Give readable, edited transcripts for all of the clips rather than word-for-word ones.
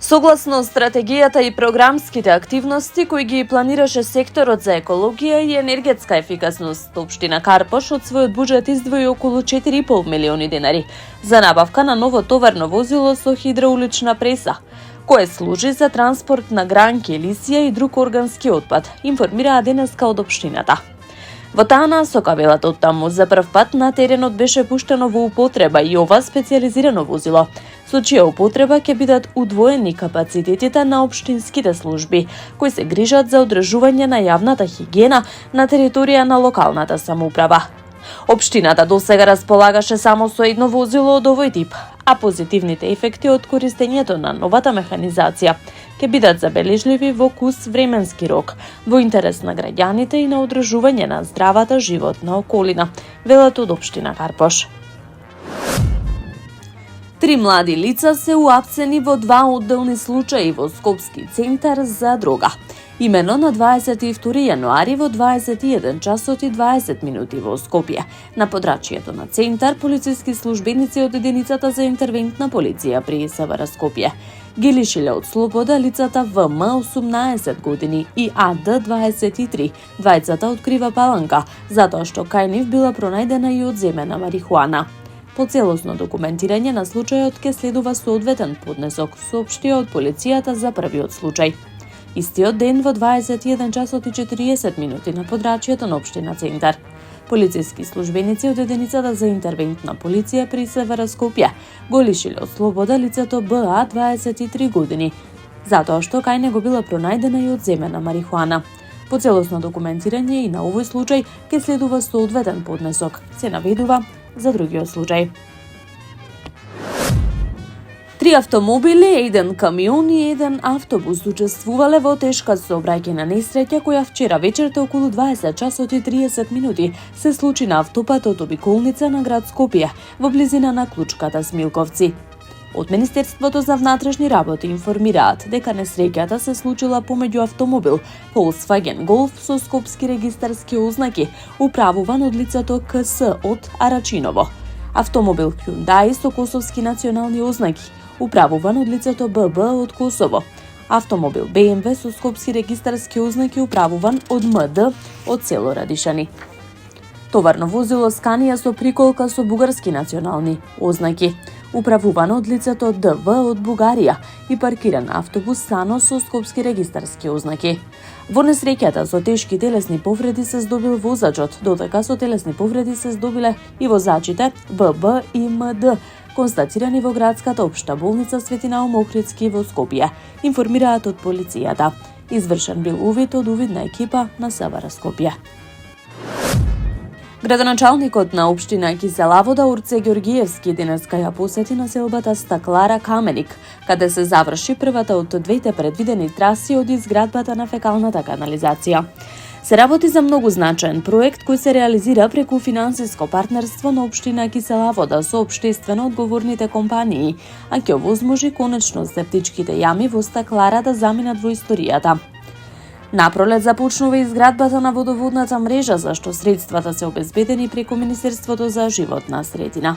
Согласно стратегијата и програмските активности кои ги планираше секторот за екологија и енергетска ефикасност, општина Карпош од својот буџет издвои околу 4,5 милиони денари за набавка на ново товарно возило со хидраулична преса, кое служи за транспорт на гранки, лисија и друг органски отпад, информираа денеска од општината. Во таа насока, велат од таму, за прв пат на теренот беше пуштено во употреба и ова специјализирано возило, со чија употреба ќе бидат удвоени капацитетите на општинските служби, кои се грижат за одржување на јавната хигиена на територија на локалната самоуправа. Општината досега располагаше само со едно возило од овој тип, а позитивните ефекти од користењето на новата механизација ќе бидат забележливи во кус временски рок, во интерес на граѓаните и на одржување на здравата животна околина, велат од општина Карпош. 3 млади лица се уапсени во 2 одделни случаи во Скопски центар за дрога. Имено на 22 јануари во 21 часот и 20 минути во Скопје. На подрачјето на центар, полициски службеници од единицата за интервентна полиција при СВР Скопје ги лишиле од слобода лицата ВМ 18 години и АД 23, двајцата од Крива Паланка, затоа што кај нив била пронајдена и одземена марихуана. По целосно документирање на случајот ке следува соодветен поднесок, соопштија од полицијата за првиот случај. Истиот ден во 21 часот и 40 минути на подрачјето на општина Центар, полициски службеници од единицата за интервентна полиција при СВР Скопје го лишиле од слобода лицето БА 23 години, затоа што кај него била пронајдена и одземена марихуана. По целосно документирање и на овој случај ке следува соодветен поднесок, се наведува за другиот случај. 3 автомобили, 1 камион и 1 автобус учествувале во тешка сообраќајна несреќа која вчера вечерта околу 20 часот и 30 минути се случи на автопатот обиколница на град Скопје во близина на Клучката Смилковци. Од Министерството за внатрешни работи информираат дека несреќата се случила помеѓу автомобил Volkswagen Golf со скопски регистарски ознаки, управуван од лицето КС од Арачиново, автомобил Hyundai со косовски национални ознаки, управуван од лицето ББ од Косово, автомобил BMW со скопски регистарски ознаки, управуван од МД од село Радишани. Товарно возило Scania со приколка со бугарски национални ознаки, управувано од лицето ДВ од Бугарија, и паркиран автобус Сано со скопски регистарски ознаки. Во несреќата со тешки телесни повреди се здобил возачот, додека со телесни повреди се здобиле и возачите ББ и МД, констатирани во градската општа болница Свети Наум Охридски во Скопје, информираат од полицијата. Извршен бил увид од увидна екипа на СВР Скопје. Градоначалникот на општина Кисела Вода Урце Ѓоргиевски денеска ја посети населбата Стаклара Каменик, каде се заврши првата од двете предвидени траси од изградбата на фекалната канализација. Се работи за многу значаен проект кој се реализира преку финансиско партнерство на општина Кисела Вода со општествено одговорните компании, а ќе овозможи конечно септичките јами во Стаклара да заминат во историјата. Напролет започнува изградбата на водоводната мрежа, за што средствата се обезбедени преку Министерството за животна средина.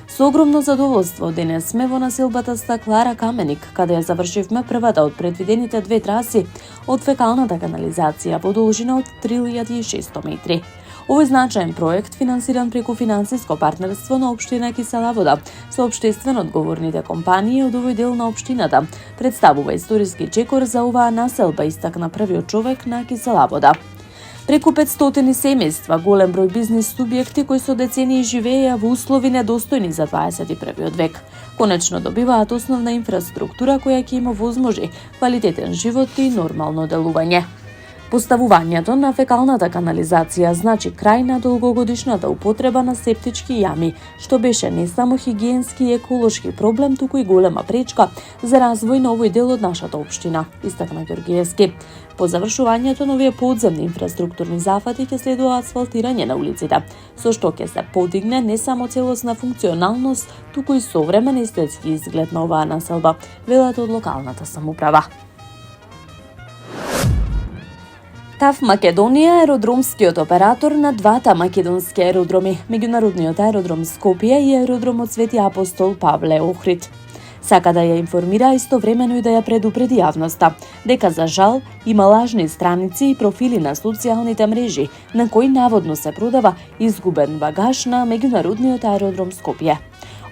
Со огромно задоволство денес сме во населбата Стаклара Каменик, каде ја завршивме првата од предвидените 2 траси од фекалната канализација во должина од 3600 метри. Овој значаен проект, финансиран преку финансиско партнерство на општина Кисела Вода со општествено одговорните компании од овој дел на општината, представува историски чекор за оваа населба, истакна првиот човек на Кисела Вода. Преку 500 семејства, голем број бизнис субјекти кои со децении живееја во услови недостојни за 21 век, конечно добиваат основна инфраструктура која ќе им овозможи квалитетен живот и нормално делување. Поставувањето на фекалната канализација значи крај на долгогодишната употреба на септички јами, што беше не само хигиенски и еколошки проблем, туку и голема пречка за развој на овој дел од нашата општина, истакна Ѓоргиевски. По завршувањето на овие подземни инфраструктурни зафати ќе следува асфалтирање на улиците, со што ќе се подигне не само целосна функционалност, туку и современ естетски изглед на оваа населба, велат од локалната самоуправа. ТАВ Македонија е аеродромскиот оператор на двата македонски аеродроми, меѓународниот аеродром Скопје и аеродромот Свети Апостол Павле Охрид. Сака да ја информира, истовремено и да ја предупреди јавноста дека за жал има лажни страници и профили на социјалните мрежи на кои наводно се продава изгубен багаж на меѓународниот аеродром Скопје.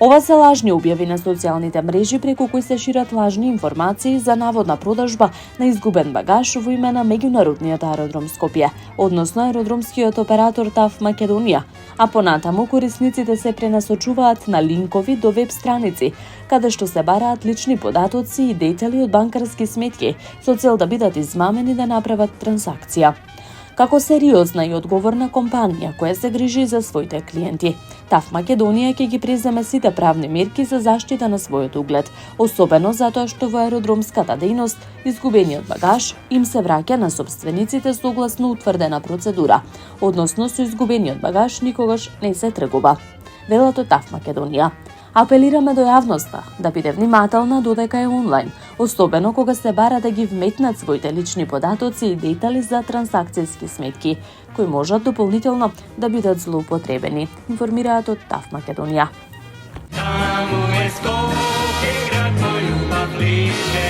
Ова се лажни објави на социјалните мрежи преку кои се шират лажни информации за наводна продажба на изгубен багаж во име на меѓународниот аеродром Скопје, односно аеродромскиот оператор ТАФ Македонија, а понатаму корисниците се пренасочуваат на линкови до веб страници, каде што се бараат лични податоци и детали од банкарски сметки со цел да бидат измамени да направат трансакција. Како сериозна и одговорна компанија која се грижи за своите клиенти, ТАФ Македонија ќе ги преземе сите правни мерки за заштита на својот углед, особено затоа што во аеродромската дејност изгубениот багаж им се враќа на собствениците согласно утврдена процедура, односно со изгубениот багаж никогаш не се тргува. Велат од ТАФ Македонија. Апелираме до јавноста да биде внимателна додека е онлайн, особено кога се бара да ги вметнат своите лични податоци и детали за трансакцијски сметки, кои можат дополнително да бидат злоупотребени, информираат од ТАФ Македонија. Таму е Скопје, град мој љубав лише,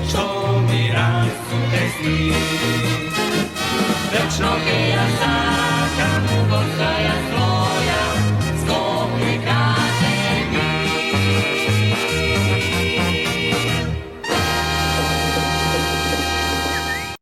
што ми расте сни. Вечно